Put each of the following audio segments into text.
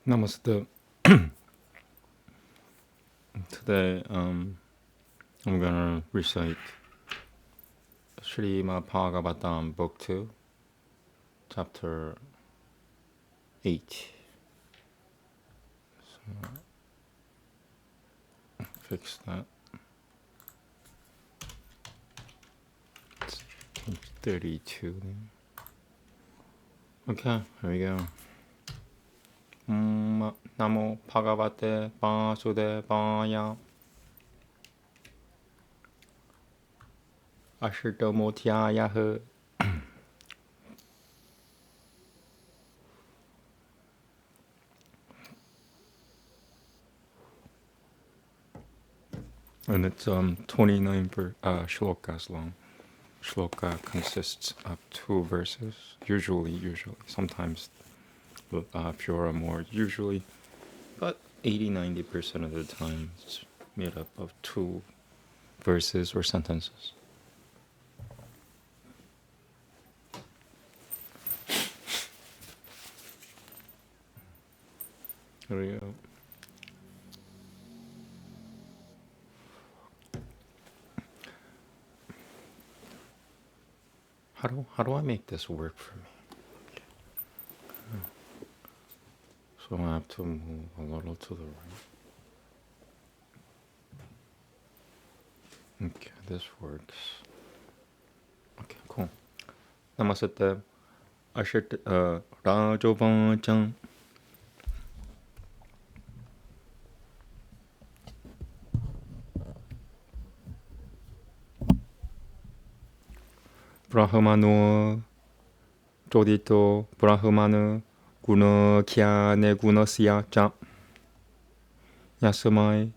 Namaste. Today I'm gonna recite Srimad Bhagavatam, Book 2, Chapter 8. So fix that. It's page 32. Okay, here we go. Namo Bhagavate Vasudevaya Ashitamotyaya. And it's 29 shlokas long. Shloka consists of 2 verses. Usually, sometimes fewer or more. Usually, but 80-90% of the time, it's made up of 2 verses or sentences. Here we go. How do I make this work for me? So I have to move a little to the right. Okay, this works. Okay, cool. Namaste. Ashit Rajovanchan. Brahmano Jodito Brahmana Guna Khyane Gunasya Cha Yasamai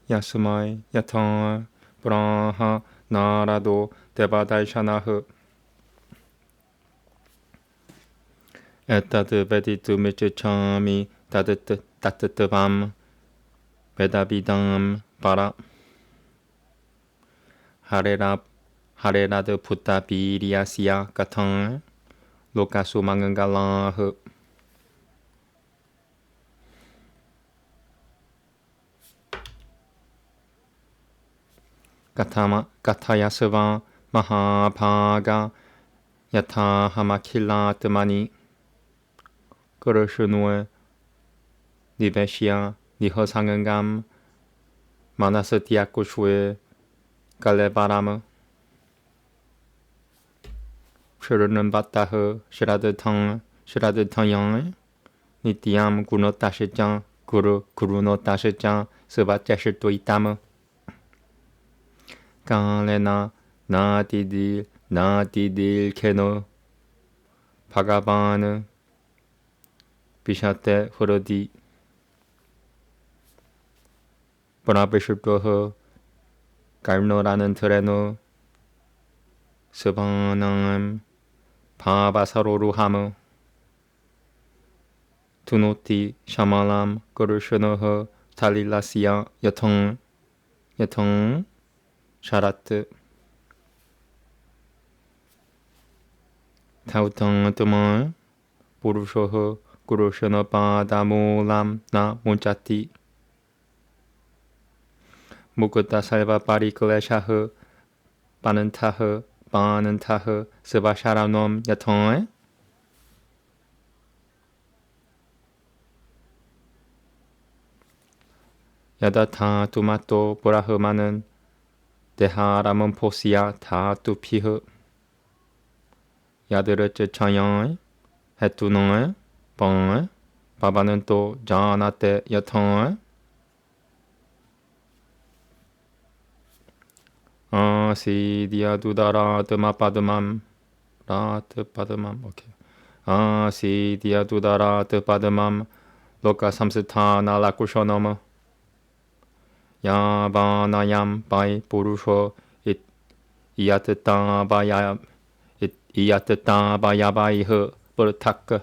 Yata Braha Narado Devadaishanaha Etad Veditu Michachami Tatatavam Vedabidam Para Harerad Putta Biriasya Katan Lokasu Mangalah Katayasava Mahapaga Yata Hamakilatmani Kurushnue Niveshya Nihosangam Manasatyakushwe Kalebarama Shiranambataha Shiradatang Nityam Gunotashijan Gurunotashijan Savachashituitama Kalena Natidil Keno Bhagavan Bishate Huradi Brabishuptoho Karnoranan Tereno Savanam Bhavasaroruhama Tunoti Shamalam Gurushanoha Talilasya Yatong Sharat Tautang Tama Purushoho Gurushana Padamulam Na Munchati Mukutta Salva Parikleshaha Banantaha Savasharanom Yatong Yadata Tumato Purahamanan Deharamam Posya Tatu Piha Yadirach Chayan Hetunon Bon Babananto Janate Yatong Siddhya Dudara Mapadamam Rat Padamam. Okay. Siddhya Dudara Padamam Loka Samsitana Lakushanama Yavanayam Bai Purusho It Iyatata Bayabai Her Burtaka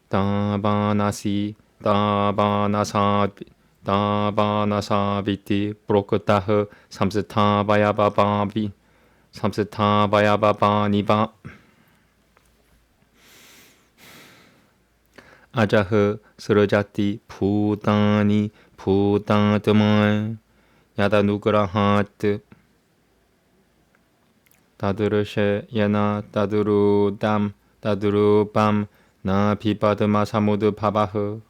Dabanasi Dabanasaviti Prokataha Samsita Bayababa Niva 아자흐 스르자티 부다니 부다드만 야다 누그라하트 다드르셰 예나 다드루담 다드루밤 나 비바드마 사무드 바바흐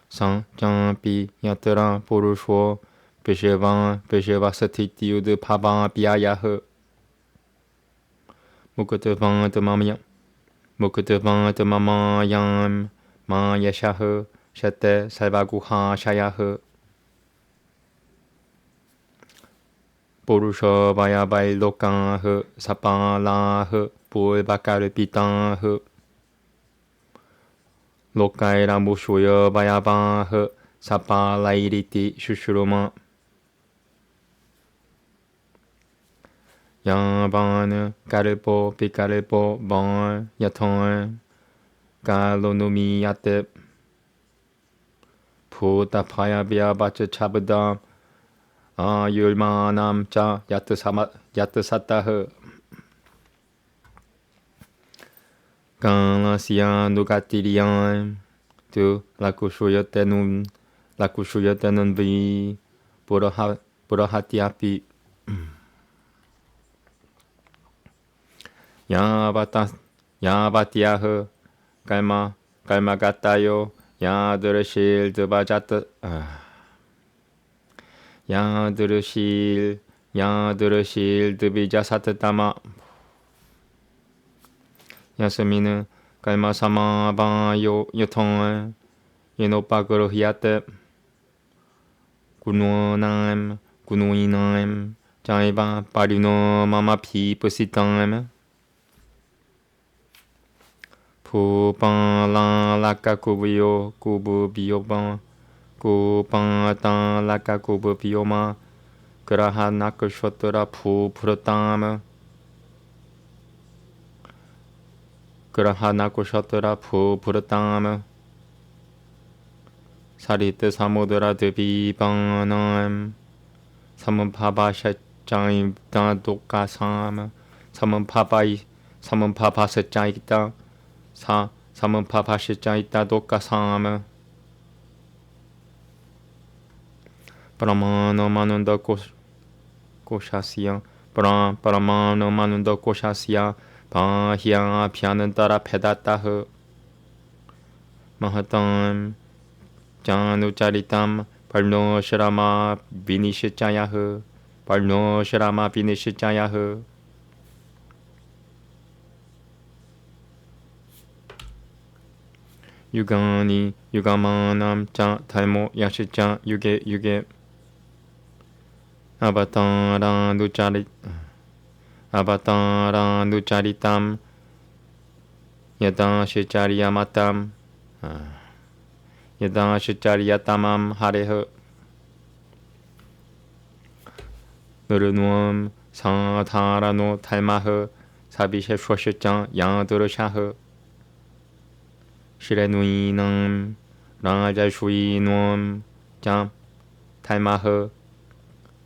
상장비 야트라 보르쇼 베셰반 베셰바스티티우드 바바 비아야흐 무크트반 드마미야 무크트반 드마마얌 마야샤흐 셰테 살바구하 샤야흐 보르쇼바야바일로카흐 사파라흐 볼바카르피타흐 로카이라 무쇼여바야바흐 사파라이리티 슈슈로마 야바느 까르포 피카르포 번 야톤 갈로누미야테 푸타파야비아바츠 차브담 아율마남자 야트사타흐 갈라시아 누가티리안 두 라쿠슈여테눈 비 보라하티아피 야바티아흐 깔마가타요 야드르실 드바자트 야드르실 드비자사트타마 야스미는 깔마사마바요 요통 예노파그로히아테 구노남 구노이남 자이바 파리노 마마피 뿌시탐 푸pan라 라카쿠비요 쿠부비요바 쿠pan탄 라카쿠부비요마 그라하나크쇼트라 푸푸르탐 그라하나쿠쇼트라 푸푸르탐 사리트 사모드라 드비방남 사문파바샤짱이다 독가삼 사문파바사짱이다 사문파바샤짱이다 독가삼 브라마노마눈더 코샤시야 브라마노마눈더 코샤시야 바히야 피아는따라 페다따흐 마하탐 자누짜리탐 발노시라마 비니시짜야흐 발노시라마 비니시짜야흐 유가니 유가마남 자 탈모 야시자 유게 아바타라 누짜리탐 야다시짜리야마탐 야다시짜리야탐암 하레흐 느르누엄 사타라노 탈마흐 사비셰 쇼시짱 야드르샤흐 시레누이남 라자슈이놈 짱 탈마흐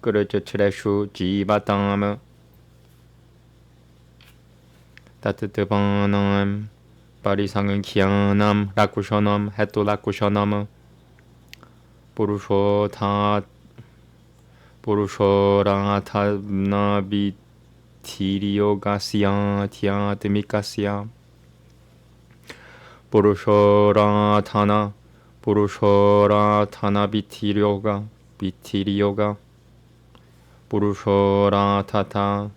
그르츠츠레슈 지바탐 따뜻드바남 파리상은 키아남 라쿠셔남 헤토 라쿠셔남 보루쇼라타나비 티리오가시아 티아드미카시아 보루쇼라타나 비티리오가 보루쇼라타타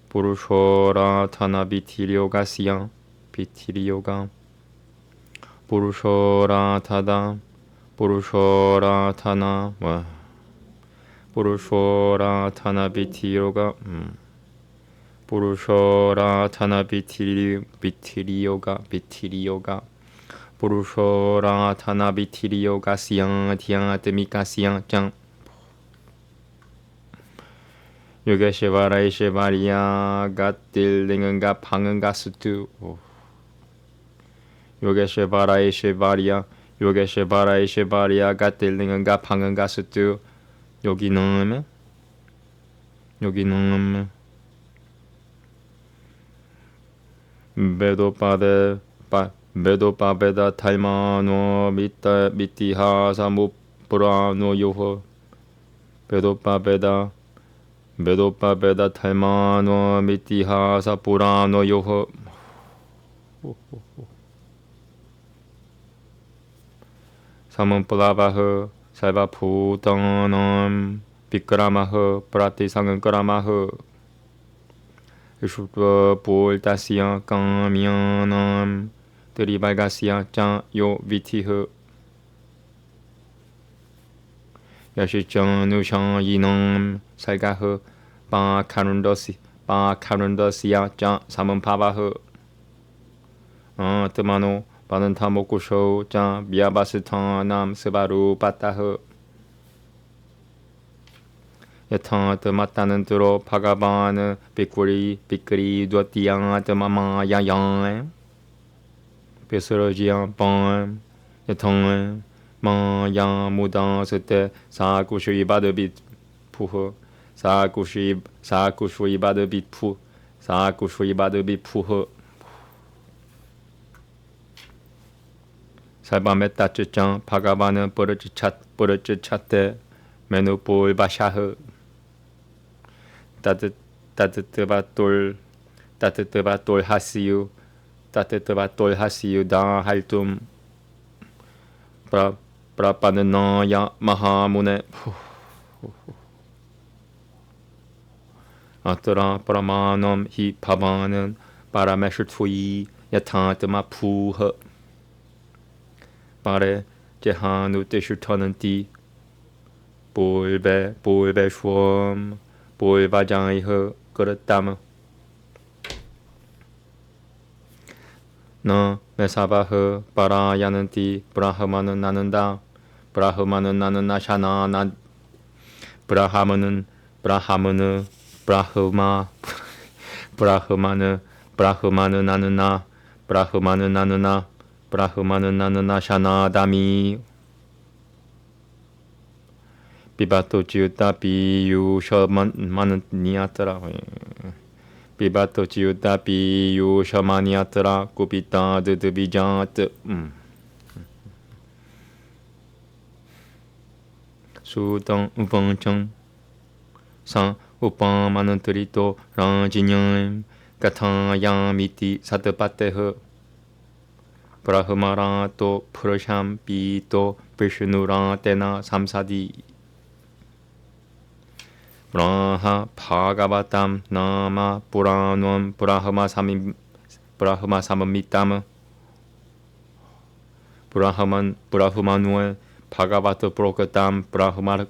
보루쇼라타나 비티리오가시아 비티리오가 보루쇼라타나 비티리오가 보루쇼라타나 비티리오가 보루쇼라타나 비티리오가시아 티아드미카시아 짱 요게시바라이시바리아 갓딜링은가 방은가 스투 요게시바라이시바리아 갓딜링은가 방은가 스투 여기놈 Bedopa Beda Taimano Mitihasa Mupurano Yoho Bedopa Beda Taimano Mitihasa Purano Yoho Samanpalavaha Saiva Putanam Vikramaha Pratisangakaramaha Ishutva Poltasya Kamyanam Terivagasya Chan Yo Vitiha Yashichan Nushan Yinam Saigaha Pa Karundasya Chan Samanpavaha Tamano Padantamokusho Chan Vyabasitanam Sivaru Pataha Yatanta Matananturo Bhagavan Bikuri Dwatiyant Mama Yayan Pesarajian Pan Yatan Ma Yan Mudan Sete Sakushu Ibadabit Puho Sakushu Ibadabit Pu Sakushu Ibadabit Puho Salbameta Chichan Bhagavan Purachate Menupol Bashaha Tatatabatul Hasiu Da Haltum Prapanaya Mahamune Atara Pramanam Hi Pavanan Parameshutui Yatantama Puha Pare Jehanu Teshutananti Bolbe Shwam Bolvajaiha Kuratama Na Mesabaha Parayananti Brahmanan Nananda Brahmanan Nanashana Brahmana Nanana Brahmana Nanana Shana Dami Pibato Chiuta Piyusha Mananiatra Pibato Chiuta Piyusha Maniatra Kupita de Vijat Sudan Upanchang San Upamanantarito Ranjinyan Katayamiti Satapateha Brahmarato Prashampito Vishnurantena Samsadi Braha Bhagavatam Nama Puranam Brahma Samamitam Brahmanue Bhagavata Prokatam Brahma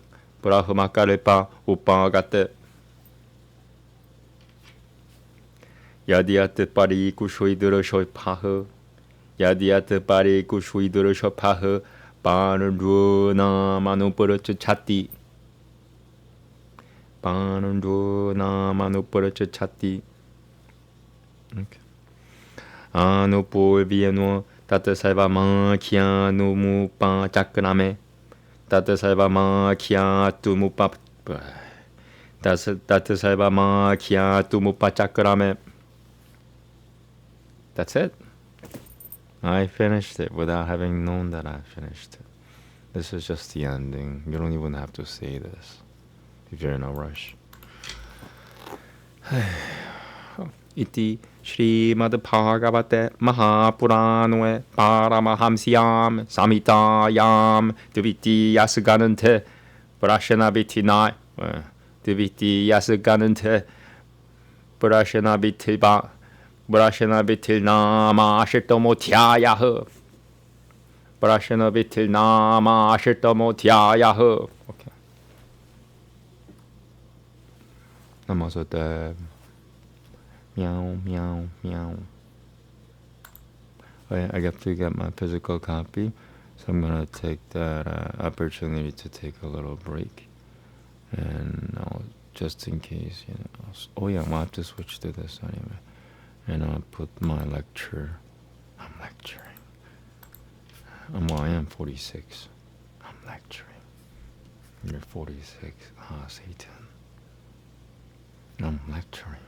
Kalepa Upagate Yadiat Pari Kushuidura Shopaha Yadiat Pari Kushuidura Shopaha Panaduna Manupurachati Pananduna Manupurachati Anupur Vieno Tata Saiva Makia Numupa Chakrame Tata Saiva Makia Tumupa Tata Saiva Makia Tumupa Chakrame. That's it. I finished it without having known that I finished it. This is just the ending. You don't even have to say this if you're in a rush. Iti Srimad Bhagavate Mahapuranoe Paramahamsyam Samitayam Diviti Yasganante Prashanabhitinai Diviti Yasganante Prashanabhitiba Prashanabhitilnama Ashitomotyayah Prashanabhitilnama Ashitomotyayah. Okay. Namaste. Meow, meow, meow. I got to get my physical copy, so I'm gonna take that opportunity to take a little break, and just in case, oh yeah, I'll have to switch to this anyway, and I'll put my lecture. I'm lecturing. Well, I am 46. I'm lecturing. You're 46. Satan. I'm lecturing.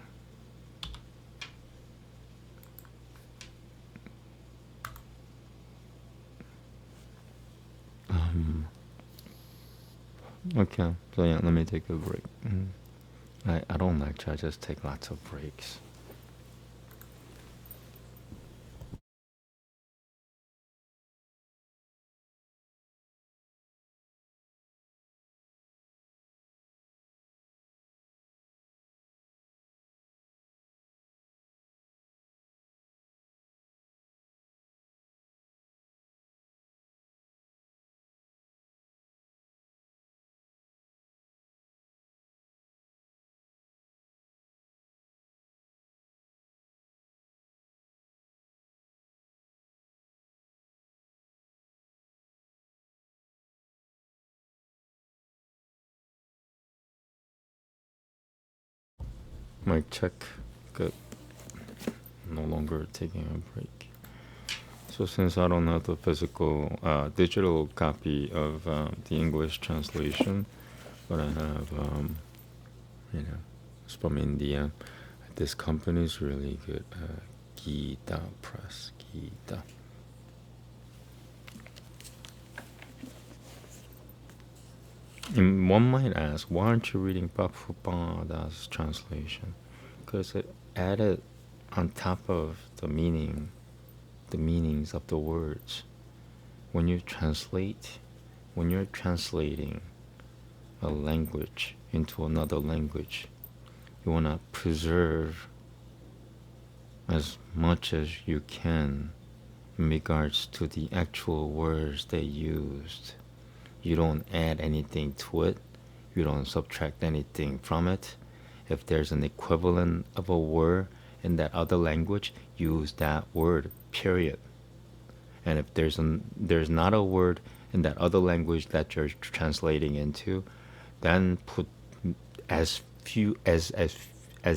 Okay, so yeah, let me take a break. I don't lecture, I just take lots of breaks. Mic check. Good. No longer taking a break. So since I don't have the physical, digital copy of the English translation, but I have, it's from India. This company is really good. Gita Press. Gita. And one might ask, why aren't you reading Prabhupada's translation? Because it added on top of the meanings of the words. When you're translating a language into another language, you want to preserve as much as you can in regards to the actual words they used. You don't add anything to it. You don't subtract anything from it. If there's an equivalent of a word in that other language, use that word, period. And if there's not a word in that other language that you're translating into, then put as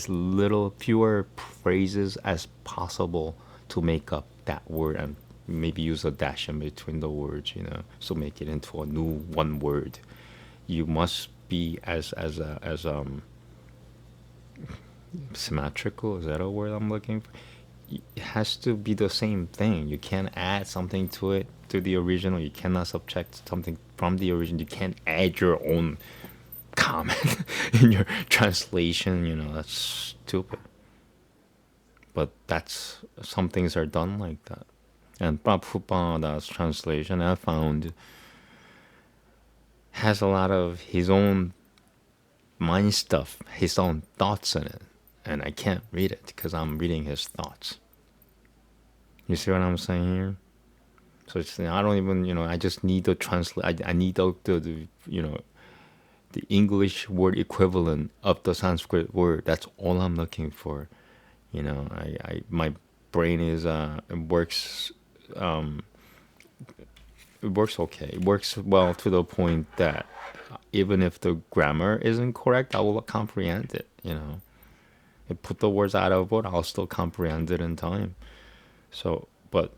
little fewer phrases as possible to make up that word, and maybe use a dash in between the words, so make it into a new one word. You must be as symmetrical. Is that a word I'm looking for? It has to be the same thing. You can't add something to it, to the original. You cannot subtract something from the original. You can't add your own comment in your translation. That's stupid. But that's, some things are done like that. And Prabhupada's translation, I found, has a lot of his own mind stuff, his own thoughts in it. And I can't read it because I'm reading his thoughts. You see what I'm saying here? So it's, I don't even, I just need to translate. I need the English word equivalent of the Sanskrit word. That's all I'm looking for. My brain is, it works okay. It works well to the point that even if the grammar isn't correct, I will comprehend it. It put the words out of it, I'll still comprehend it in time. So, but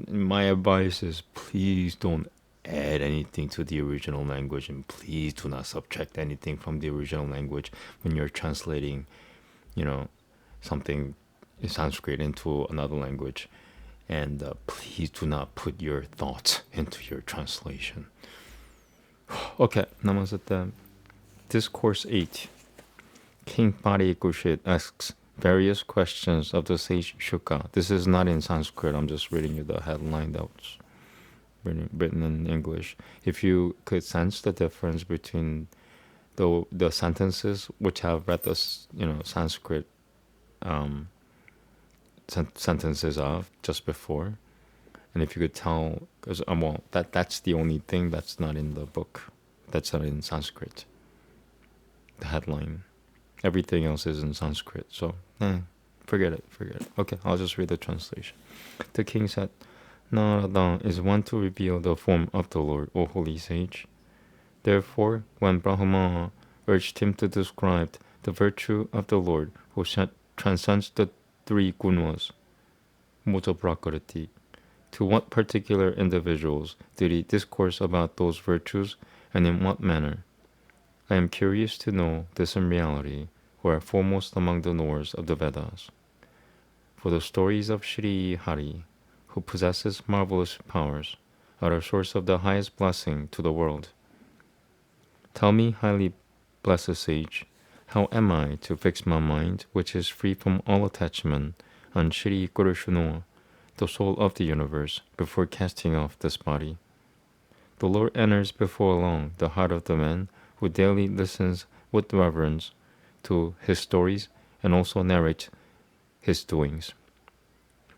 my advice is, please don't add anything to the original language, and please do not subtract anything from the original language when you're translating, something in Sanskrit into another language. And please do not put your thoughts into your translation. Okay, namaste. Discourse 8. King Parikushit asks various questions of the sage Shuka. This is not in Sanskrit. I'm just reading you the headline that's written in English. If you could sense the difference between the sentences which have read the Sanskrit sentences of just before, and if you could tell, because that's the only thing that's not in the book, that's not in Sanskrit, the headline. Everything else is in Sanskrit, so forget it. Okay, I'll just read the translation. The king said, Narada is one to reveal the form of the Lord, O holy sage. Therefore, when Brahma urged him to describe the virtue of the Lord, who transcends the three gunas, Muja Prakriti, to what particular individuals did he discourse about those virtues, and in what manner? I am curious to know this in reality, who are foremost among the knowers of the Vedas. For the stories of Sri Hari, who possesses marvelous powers, are the source of the highest blessing to the world. Tell me, highly blessed sage, how am I to fix my mind, which is free from all attachment, on Shri Guru Shunua, the soul of the universe, before casting off this body? The Lord enters before long the heart of the man who daily listens with reverence to his stories and also narrates his doings.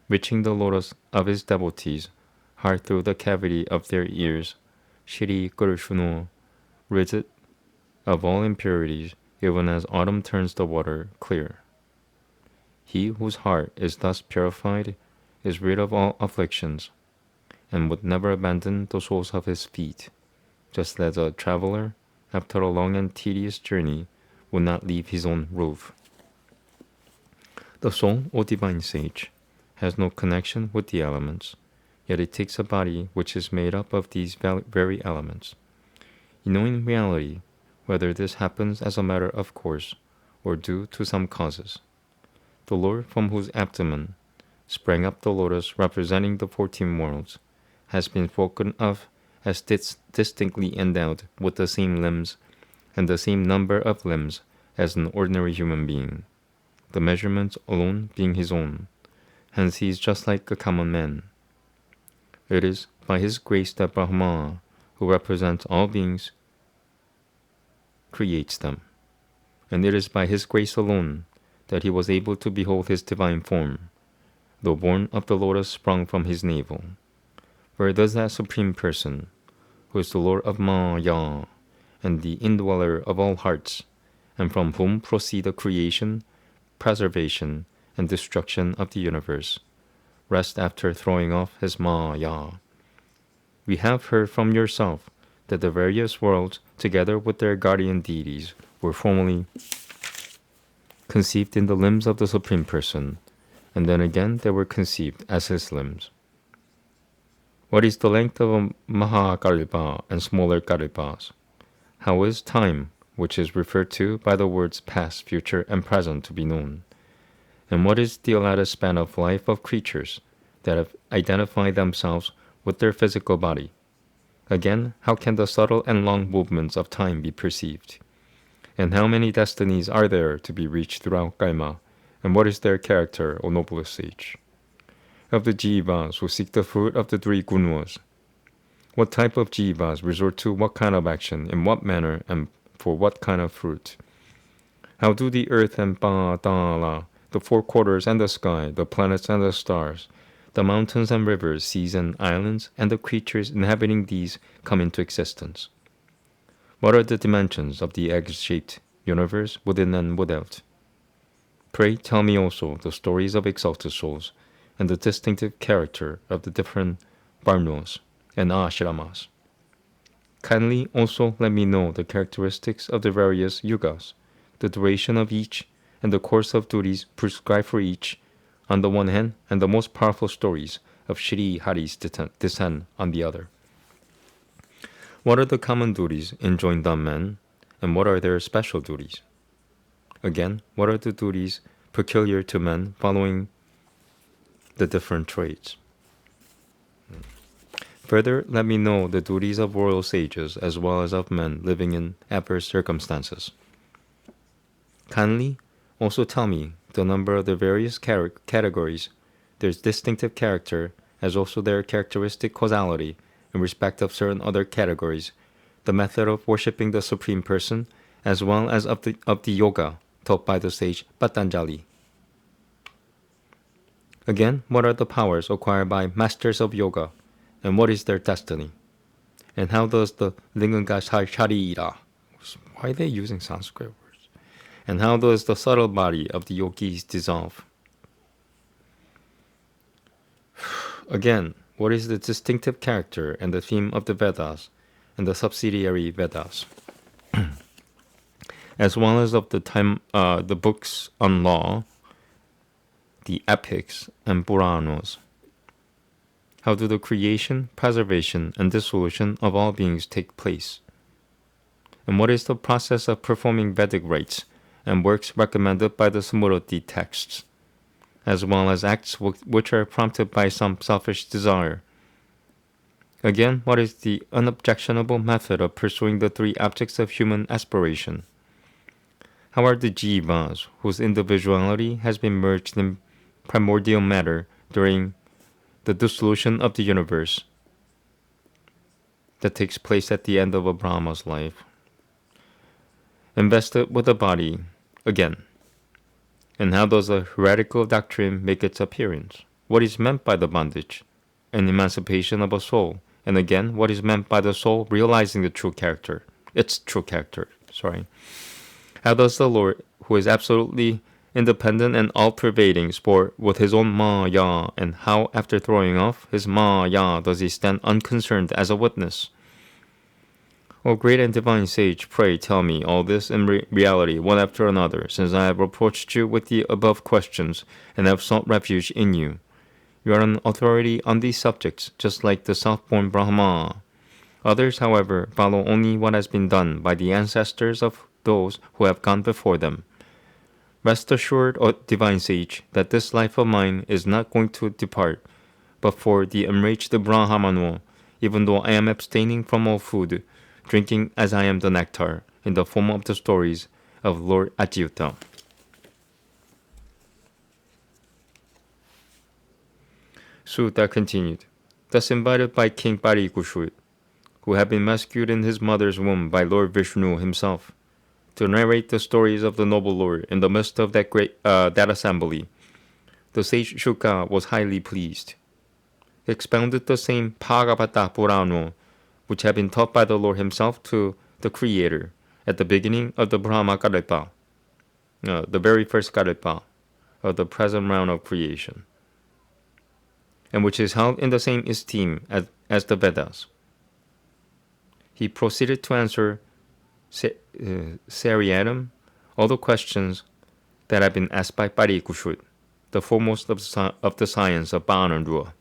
Reaching the lotus of his devotees' heart through the cavity of their ears, Shri Guru Shunua rids it of all impurities, even as autumn turns the water clear. He whose heart is thus purified is rid of all afflictions, and would never abandon the soles of his feet, just as a traveler, after a long and tedious journey, would not leave his own roof. The soul, O divine sage, has no connection with the elements, yet it takes a body which is made up of these very elements. You know in reality whether this happens as a matter of course or due to some causes. The Lord from whose abdomen sprang up the lotus representing the 14 worlds has been spoken of as distinctly endowed with the same limbs and the same number of limbs as an ordinary human being, the measurements alone being his own. Hence he is just like a common man. It is by his grace that Brahma, who represents all beings, creates them, and it is by his grace alone that he was able to behold his divine form, though born of the lotus sprung from his navel. Where does that Supreme Person, who is the Lord of Maya and the indweller of all hearts, and from whom proceed the creation, preservation, and destruction of the universe, rest after throwing off his Maya? We have heard from yourself that the various worlds, together with their guardian deities, were formerly conceived in the limbs of the Supreme Person, and then again they were conceived as his limbs. What is the length of a Mahakalpa and smaller Kalpas? How is time, which is referred to by the words past, future, and present, to be known? And what is the allotted span of life of creatures that have identified themselves with their physical body? Again, how can the subtle and long movements of time be perceived? And how many destinies are there to be reached throughout Kalma, and what is their character, O noblest sage? Of the jivas who seek the fruit of the 3 gunas, what type of jivas resort to what kind of action, in what manner, and for what kind of fruit? How do the earth and Patala, the 4 quarters and the sky, the planets and the stars, the mountains and rivers, seas and islands, and the creatures inhabiting these come into existence? What are the dimensions of the egg-shaped universe within and without? Pray tell me also the stories of exalted souls and the distinctive character of the different varnas and ashramas. Kindly also let me know the characteristics of the various yugas, the duration of each, and the course of duties prescribed for each, on the one hand, and the most powerful stories of Shri Hari's descent on the other. What are the common duties enjoined on men, and what are their special duties? Again, what are the duties peculiar to men following the different trades? Further, let me know the duties of royal sages as well as of men living in adverse circumstances. Kindly also tell me the number of the various categories, their distinctive character, as also their characteristic causality in respect of certain other categories, the method of worshipping the Supreme Person, as well as of the yoga taught by the sage Patanjali. Again, what are the powers acquired by masters of yoga, and what is their destiny? And how does the Linganga Sharira, why are they using Sanskrit words? And how does the subtle body of the yogis dissolve? Again, what is the distinctive character and the theme of the Vedas and the subsidiary Vedas, as well as of the books on law, the epics, and Puranas? How do the creation, preservation, and dissolution of all beings take place? And what is the process of performing Vedic rites and works recommended by the Smriti texts, as well as acts which are prompted by some selfish desire? Again, what is the unobjectionable method of pursuing the three objects of human aspiration? How are the jivas, whose individuality has been merged in primordial matter during the dissolution of the universe that takes place at the end of a Brahma's life, invested with a body again? And how does a heretical doctrine make its appearance? What is meant by the bondage and emancipation of a soul? And again, what is meant by the soul realizing the true character? Its true character, sorry. How does the Lord, who is absolutely independent and all-pervading, sport with his own maya, and how, after throwing off his maya, does he stand unconcerned as a witness? O great and divine sage, pray tell me all this in reality, one after another, since I have approached you with the above questions and have sought refuge in you. You are an authority on these subjects, just like the self-born Brahma. Others, however, follow only what has been done by the ancestors of those who have gone before them. Rest assured, O divine sage, that this life of mine is not going to depart, but for the enraged Brahmano, even though I am abstaining from all food, drinking as I am the nectar, in the form of the stories of Lord Achyuta. Sutta continued. Thus invited by King Parikushut, who had been rescued in his mother's womb by Lord Vishnu himself, to narrate the stories of the noble Lord in the midst of that assembly, the sage Shuka was highly pleased. He expounded the same Bhagavata Purana, which had been taught by the Lord himself to the Creator at the beginning of the Brahma Kalpa, the very first Kalpa of the present round of creation, and which is held in the same esteem as the Vedas. He proceeded to answer seriatim all the questions that had been asked by Parikushut, the foremost of the science of Bhanandua.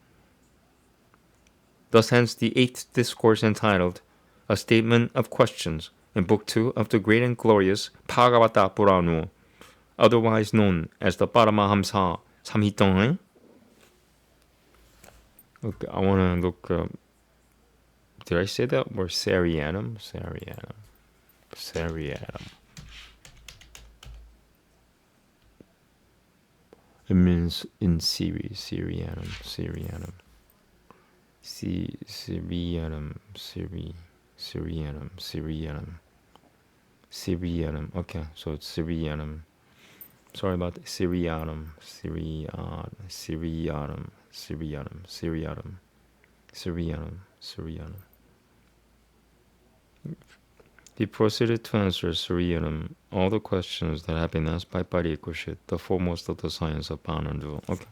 Thus ends the 8th discourse entitled A Statement of Questions in Book 2 of the Great and Glorious Bhagavata Purana, otherwise known as the Paramahamsa Samhita. Okay, I want to look up. Did I say that word seriatim? Seriatim. It means in series. Seriatim. Syrianum. Okay, so it's Syrianum. Sorry about that. Syrianum. He proceeded to answer Syrianum all the questions that have been asked by Parikushit, the foremost of the science of Bhanandua. Okay.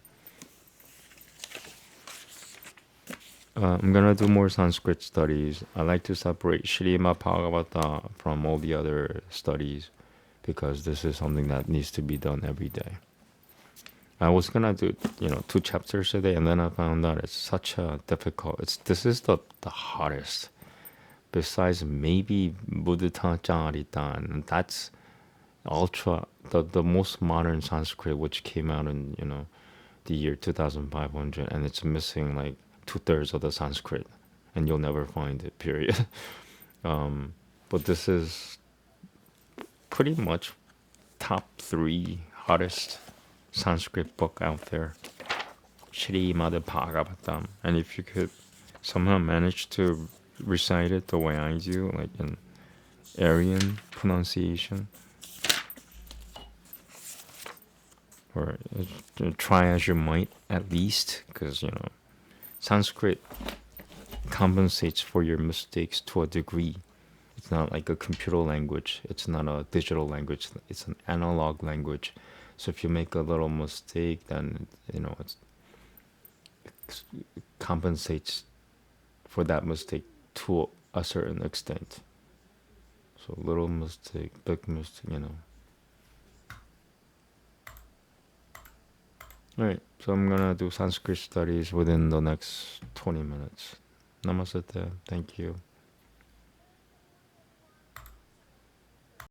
I'm gonna do more Sanskrit studies. I like to separate Srimad Bhagavata from all the other studies because this is something that needs to be done every day. I was gonna do 2 chapters a day, and then I found out it's such a difficult. This is the hardest. Besides maybe Buddha Charita, and that's ultra the most modern Sanskrit, which came out in the year 2500, and it's missing like 2/3 of the Sanskrit, and you'll never find it, period. But this is pretty much top 3 hottest Sanskrit book out there, Srimad Bhagavatam. And if you could somehow manage to recite it the way I do, like in Aryan pronunciation, or try as you might at least, because Sanskrit compensates for your mistakes to a degree. It's not like a computer language. It's not a digital language. It's an analog language. So if you make a little mistake, then it compensates for that mistake to a certain extent. So little mistake, big mistake, Alright, so I'm gonna do Sanskrit studies within the next 20 minutes. Namaste. Thank you.